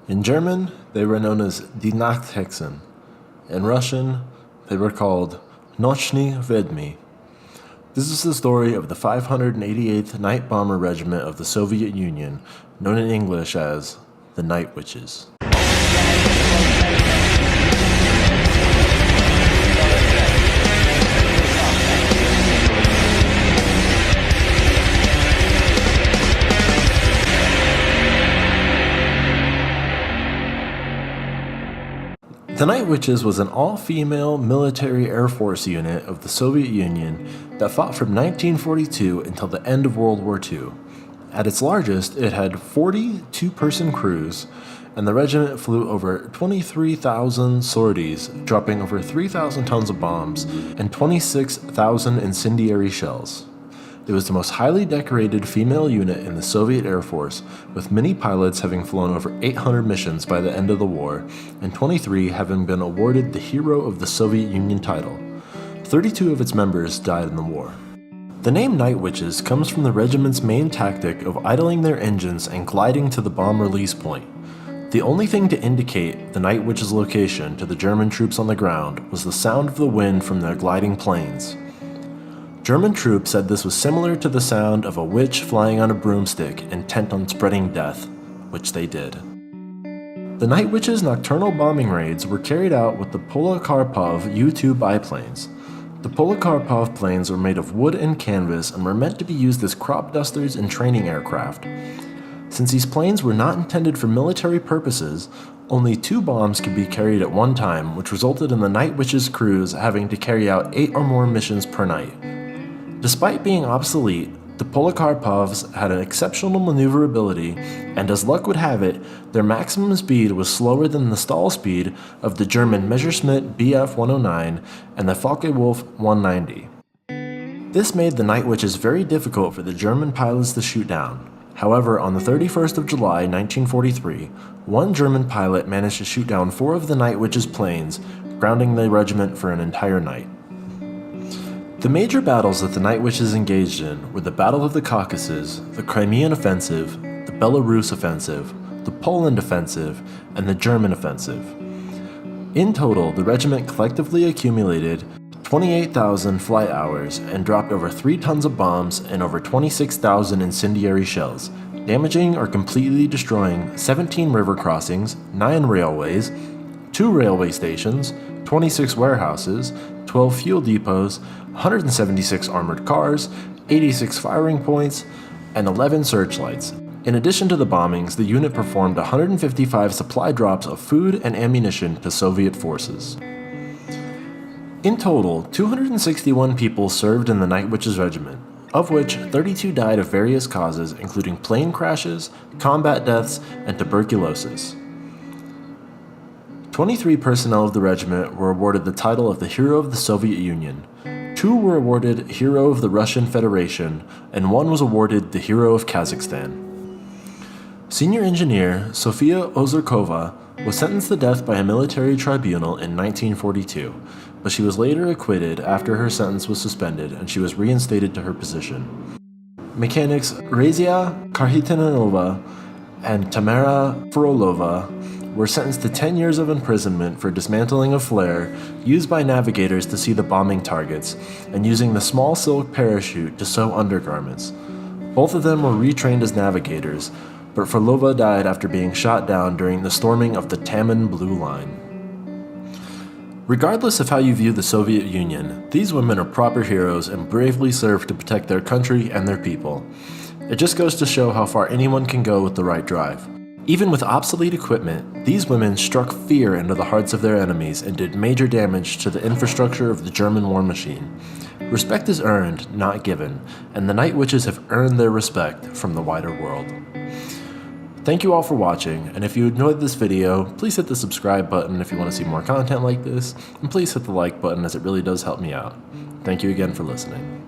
In German, they were known as Die Nachthexen. In Russian, they were called Nochny Vedmi. This is the story of the 588th Night Bomber Regiment of the Soviet Union, known in English as the Night Witches. The Night Witches was an all-female military Air Force unit of the Soviet Union that fought from 1942 until the end of World War II. At its largest, it had 40 two-person crews, and the regiment flew over 23,000 sorties, dropping over 3,000 tons of bombs and 26,000 incendiary shells. It was the most highly decorated female unit in the Soviet Air Force, with many pilots having flown over 800 missions by the end of the war, and 23 having been awarded the Hero of the Soviet Union title. 32 of its members died in the war. The name Night Witches comes from the regiment's main tactic of idling their engines and gliding to the bomb release point. The only thing to indicate the Night Witches' location to the German troops on the ground was the sound of the wind from their gliding planes. German troops said this was similar to the sound of a witch flying on a broomstick intent on spreading death, which they did. The Night Witches' nocturnal bombing raids were carried out with the Polikarpov U-2 biplanes. The Polikarpov planes were made of wood and canvas and were meant to be used as crop dusters and training aircraft. Since these planes were not intended for military purposes, only 2 bombs could be carried at one time, which resulted in the Night Witches' crews having to carry out 8 or more missions per night. Despite being obsolete, the Polikarpovs had an exceptional maneuverability, and as luck would have it, their maximum speed was slower than the stall speed of the German Messerschmitt Bf 109 and the Focke-Wulf 190. This made the Night Witches very difficult for the German pilots to shoot down. However, on the 31st of July 1943, one German pilot managed to shoot down 4 of the Night Witches' planes, grounding the regiment for an entire night. The major battles that the Night Witches engaged in were the Battle of the Caucasus, the Crimean Offensive, the Belarus Offensive, the Poland Offensive, and the German Offensive. In total, the regiment collectively accumulated 28,000 flight hours and dropped over 3 tons of bombs and over 26,000 incendiary shells, damaging or completely destroying 17 river crossings, 9 railways, 2 railway stations, 26 warehouses, 12 fuel depots, 176 armored cars, 86 firing points, and 11 searchlights. In addition to the bombings, the unit performed 155 supply drops of food and ammunition to Soviet forces. In total, 261 people served in the Night Witches Regiment, of which 32 died of various causes including plane crashes, combat deaths, and tuberculosis. 23 personnel of the regiment were awarded the title of the Hero of the Soviet Union, 2 were awarded Hero of the Russian Federation, and 1 was awarded the Hero of Kazakhstan. Senior engineer Sofia Ozorkova was sentenced to death by a military tribunal in 1942, but she was later acquitted after her sentence was suspended and she was reinstated to her position. Mechanics Razia Karhitinova and Tamara Frolova were sentenced to 10 years of imprisonment for dismantling a flare used by navigators to see the bombing targets and using the small silk parachute to sew undergarments. Both of them were retrained as navigators, but Frolova died after being shot down during the storming of the Taman Blue Line. Regardless of how you view the Soviet Union, these women are proper heroes and bravely serve to protect their country and their people. It just goes to show how far anyone can go with the right drive. Even with obsolete equipment, these women struck fear into the hearts of their enemies and did major damage to the infrastructure of the German war machine. Respect is earned, not given, and the Night Witches have earned their respect from the wider world. Thank you all for watching, and if you enjoyed this video, please hit the subscribe button if you want to see more content like this, and please hit the like button as it really does help me out. Thank you again for listening.